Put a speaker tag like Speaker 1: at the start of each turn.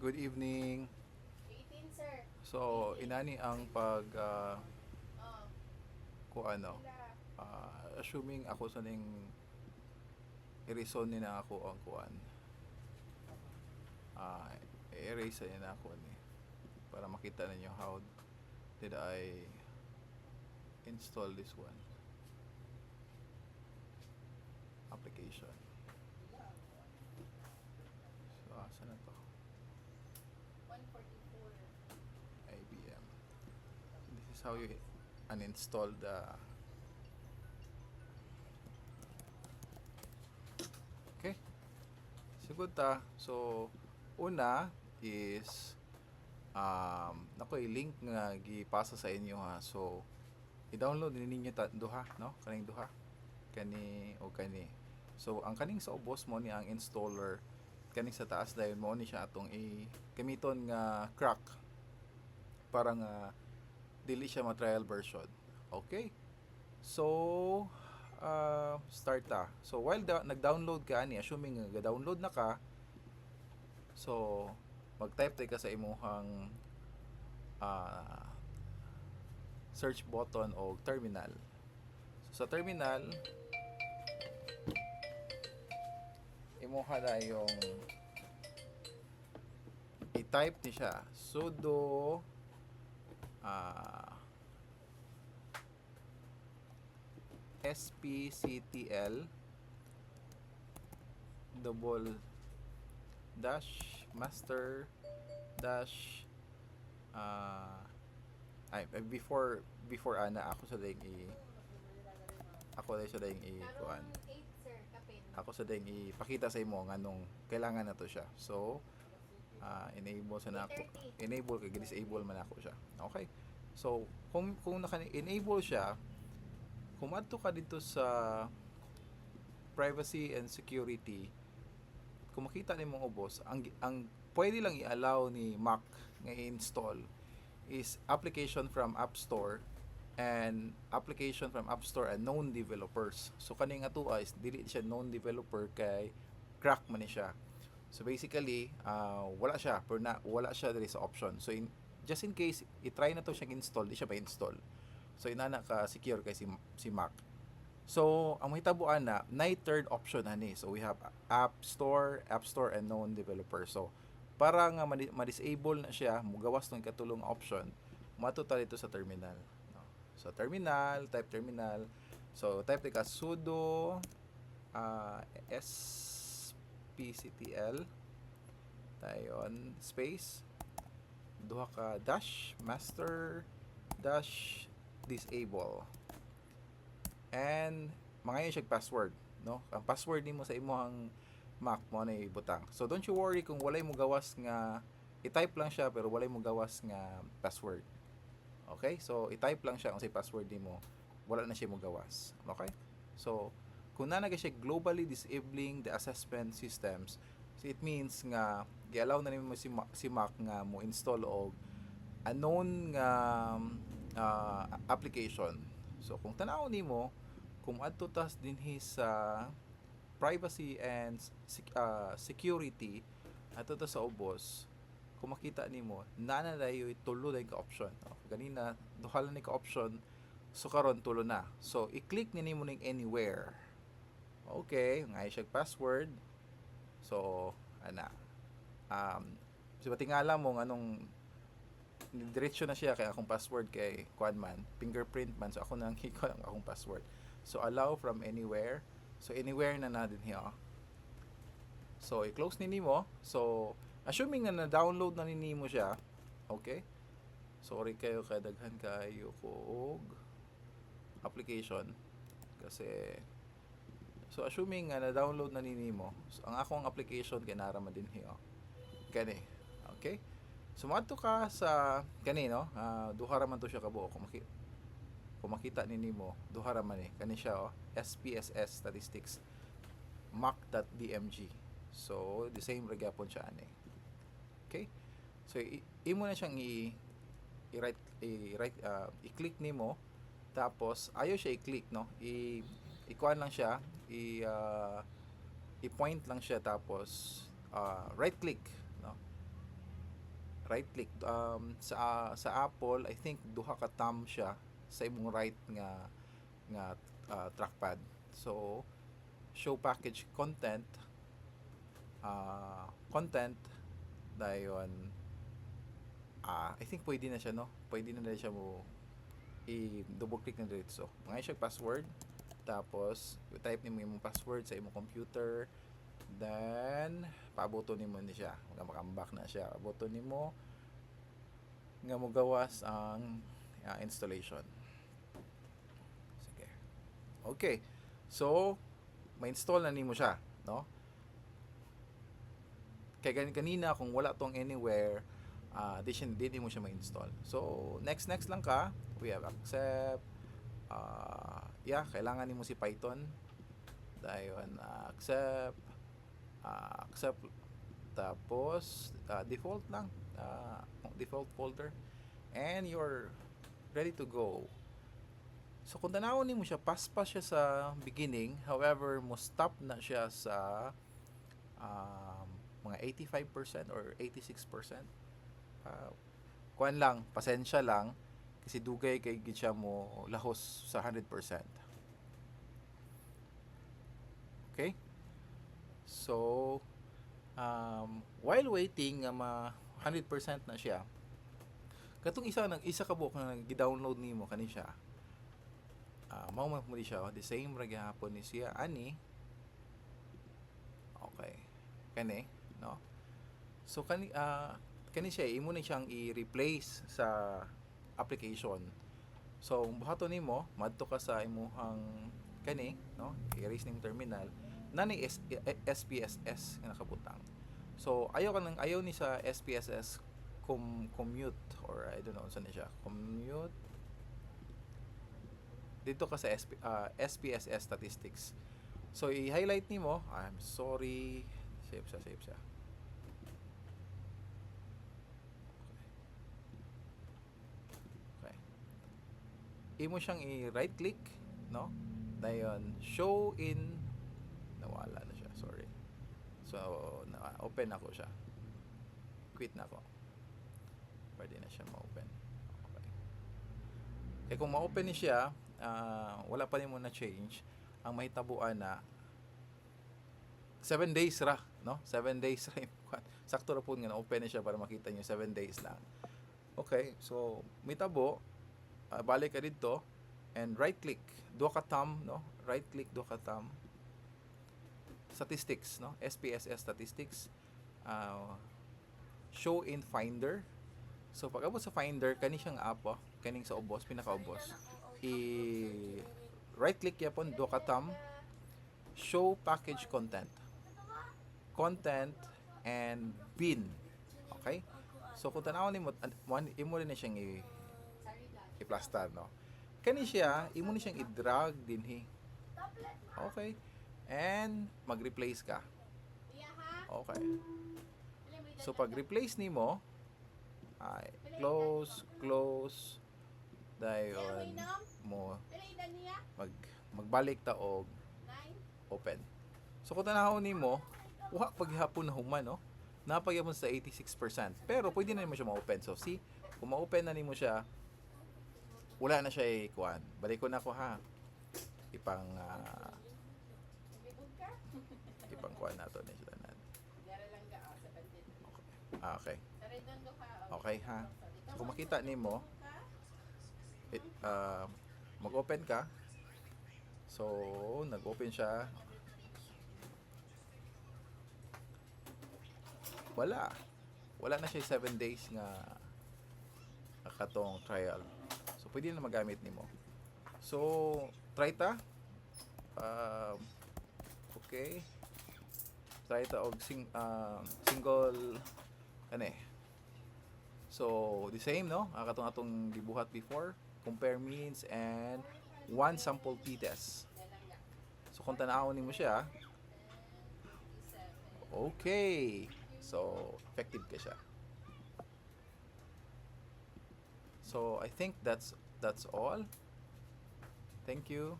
Speaker 1: Good evening.
Speaker 2: 18, sir.
Speaker 1: So,
Speaker 2: 18.
Speaker 1: inani ang pag
Speaker 2: Oh,
Speaker 1: ko ano,
Speaker 2: pila.
Speaker 1: assuming ako sa ning i-reason ni na ako ang kuan. Uh, i-erase ni na ako ni para makita ninyo how did I install this one application. So, asa na to?
Speaker 2: 144.
Speaker 1: IBM. This is how you uninstall the. Okay. Sigud ta. So, una is nakoy link nga gipasa sa inyo ha. So, i-download din ninyo duha, no? Kaning duha. Kani o kani. So, ang kaning sa ubos mo ni ang installer kaning sa taas dayon mo ni siya atong gamiton nga crack para nga dili siya ma-trial version. Okay? So, start ta. So, while nag-download ka ani, assuming nga download na ka, so, mag-type tayo ka sa imuhang uh, search button o terminal. So, sa terminal, imuha na yung i-type ni siya sudo spctl double dash master dash before ana ako sa ding ako sa ding kuan
Speaker 2: Karong 8, sir. Kapin.
Speaker 1: ako sa ding ipakita sa imo nganong kailangan na to siya. So, enable sa na ako.
Speaker 2: 8:30.
Speaker 1: Enable kay disable man ako siya. Okay? So, kung naka-enable siya, kumadto ka dito sa privacy and security. Kung makita nimong ubos, ang pwede lang i-allow ni Mac nga i-install is application from App Store and application from App Store and known developers. So kaning atua is dili siya known developer kay crack man ni siya. So basically, wala siya pero wala siya diri sa option. So just in case i-try na to siyang install, di siya ba install. So inana ka secure kay si Mac. So ang mahitabuan na third option ani. So we have App Store, and known developer. So para nga ma-disable na siya, mugawas ng katulong option, matutal ito sa terminal. No? So terminal, type terminal. So type ka sudo spctl tayon space duha ka dash master dash disable and mga siya password, no? Ang password nimo sa imong Mac mo na ibutang. So don't you worry kung walay mo gawas nga i-type lang siya pero walay mo gawas nga password. Okay? So i-type lang siya ang say password nimo, wala na siya mo gawas. Okay? So kung na siya globally disabling the assessment systems, so it means nga gi-allow na nimo si Mac nga mo install og unknown nga application. So kung tanaw nimo kung adto tas dinhi sa privacy and security ato to sa ubos, kung makita nimo nana dayo tulo day ka option. Ganina duha lang ni ka option, so karon tulo na. So i-click ni nimo ning anywhere. Okay, nga siya password. So ana so tingala mo anong diretso na siya kay akong password kay kuan man fingerprint man, so ako nang hiko lang akong password. So allow from anywhere. So anywhere na din hiya. So i-close ni nimo. So assuming na na-download na ni nimo siya, okay? Sorry kayo kay daghan kayo ko og application kasi so assuming nga na-download na ni nimo, so, ang akong application kay nara man din hiya. Kani. Okay? So madto ka sa kani no, duha ra man to siya kabuo kung makita ni nimo duha ra man kani siya SPSS statistics mac.dmg. So the same ra gyapon siya ani. Okay? So imo na siyang i-click nimo tapos ayo siya i-click no. I-kuan lang siya, i-point lang siya tapos right click no. right click sa Apple I think duha ka thumb siya sa imong right nga trackpad. So show package content dayon I think pwede na siya no, pwede na siya mo i-double click na diretso. Ngay siya password, tapos i-type nimo imong password sa imong computer, then paaboton nimo ni siya, makambak na siya, paaboton nimo nga mogawas ang installation. Sige. Okay. So ma-install na nimo siya, no? Kay kanina kung wala tong anywhere, di mo siya ma-install. So next lang ka, we have accept, kailangan nimo si Python, dayon accept, tapos default lang, default folder, and you're ready to go. So kung tanawon nimo siya, paspas siya sa beginning, however mo stop na siya sa mga 85% or 86%. Kuan lang, pasensya lang kasi dugay kay gid siya mo lahos sa 100%. Okay? So while waiting nga 100% na siya, katong isa ka buok nga gi-download nimo kani siya, mao man mo siya the same ra gyapon ni siya ani. Okay, kani no, so kani siya imo ni siyang i-replace sa application. So buhaton nimo, madto ka sa imong kani no, i-erase ning terminal nani SPSS nga nakabutang. So ayaw ni sa SPSS commute, or I don't know saan siya commute. Dito ka sa SPSS statistics. So i-highlight nimo, I'm sorry, save siya. Okay. Imo siyang i-right click, no? Dayon show in, nawala na siya, sorry. So open ako siya. Quit na ako. Pwede na siya ma-open. Okay. Kaya kung ma-open ni siya, wala pa rin mo na change, ang mahitabuan na 7 days ra, no? 7 days ra. Sakto ra po nga na-open na siya para makita niyo 7 days lang. Okay, so may tabo, balik ka dito and right click, duha ka thumb, no? Right click, duha ka thumb. Statistics, no? SPSS statistics. Show in Finder. So pag abot sa Finder, kani siyang app, kaning sa ubos, pinaka-ubos. Right click yapon, duha ka thumb. Show package content and bin. Okay? So kung tanawon nimo, imo rin na siyang i-plaster, no? Kani siya, imo ni siyang i-drag dinhi. Okay? And mag-replace ka. Okay. So pag replace nimo, ay close dayon mo magbalik ta og open. So kung tanawon nimo, wa paghapon na human, no? Napagyapon sa 86%. Pero pwede na nimo siya ma-open. So see, kung ma-open na nimo siya, wala na siya kuan. Balik ko na ko ha. Ipang kuan nato ni siya tanan. Okay. Okay ha. So kung makita nimo, mag-open ka. So nag-open siya. Wala na siya 7 days nga katong trial. So pwede na magamit nimo. So try ta. Okay. Try ta og single kani. So the same, no? Katong atong gibuhat before, compare means and one sample t-test. So kung tan-awon nimo siya, okay. So effective ka siya. So I think that's all. Thank you.